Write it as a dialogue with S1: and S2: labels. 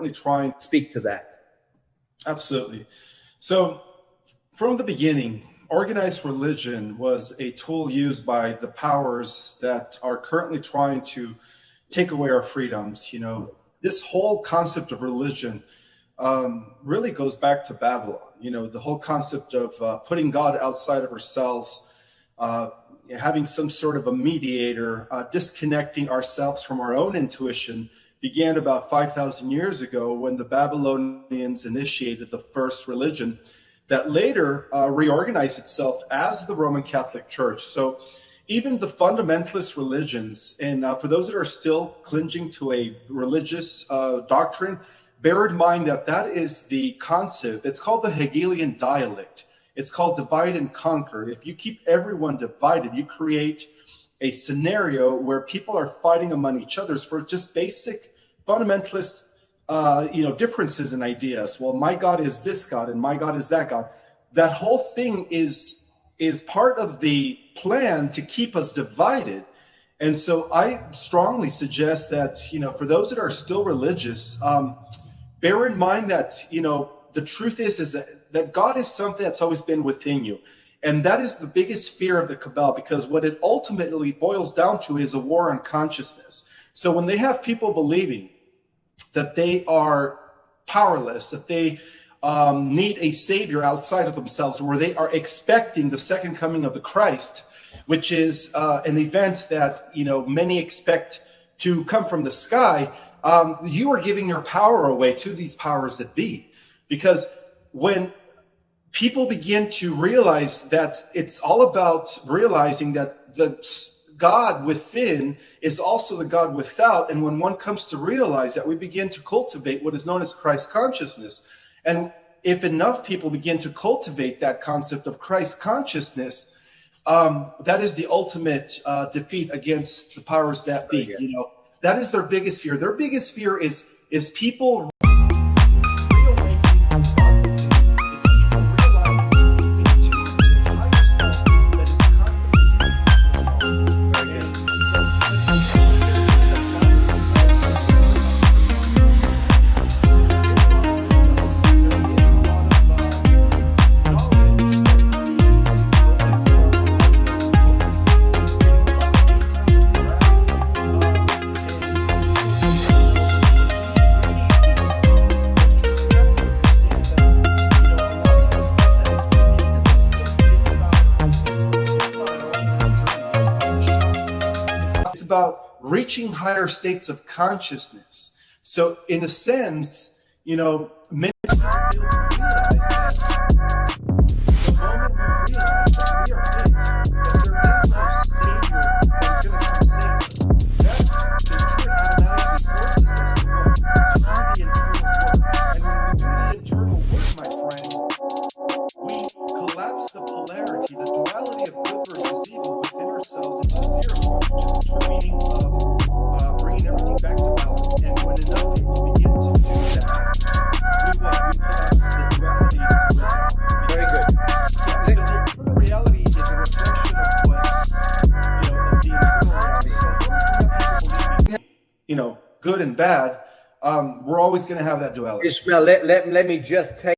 S1: trying to speak to that.
S2: Absolutely. So from the beginning, organized religion was a tool used by the powers that are currently trying to take away our freedoms. This whole concept of religion really goes back to Babylon. The whole concept of putting God outside of ourselves, having some sort of a mediator, disconnecting ourselves from our own intuition began about 5,000 years ago when the Babylonians initiated the first religion that later reorganized itself as the Roman Catholic Church. So even the fundamentalist religions, and for those that are still clinging to a religious doctrine, bear in mind that that is the concept. It's called the Hegelian dialect. It's called divide and conquer. If you keep everyone divided, you create a scenario where people are fighting among each other for just basic fundamentalist differences in ideas. Well, my God is this God and my God is that God. That whole thing is part of the plan to keep us divided. And so I strongly suggest that, for those that are still religious, bear in mind that, the truth is that God is something that's always been within you. And that is the biggest fear of the Cabal, because what it ultimately boils down to is a war on consciousness. So when they have people believing that they are powerless, that they need a savior outside of themselves, where they are expecting the second coming of the Christ, which is an event that many expect to come from the sky, you are giving your power away to these powers that be. Because when people begin to realize that it's all about realizing that the God within is also the God without, and when one comes to realize that, we begin to cultivate what is known as Christ consciousness. And if enough people begin to cultivate that concept of Christ consciousness, that is the ultimate defeat against the powers that be. That is their biggest fear. Their biggest fear is people about reaching higher states of consciousness. So in a sense, many collapse the polarity, the duality of good versus evil within ourselves into zero, which is the true meaning of bringing everything back to balance. And when enough people begin to do that, we collapse the duality.
S1: Very good.
S2: Because the internal reality is a reflection of what, of the internal reality. So as long as we have people believing, good and bad, we're always going to have that duality.
S1: Ishmael, let me just take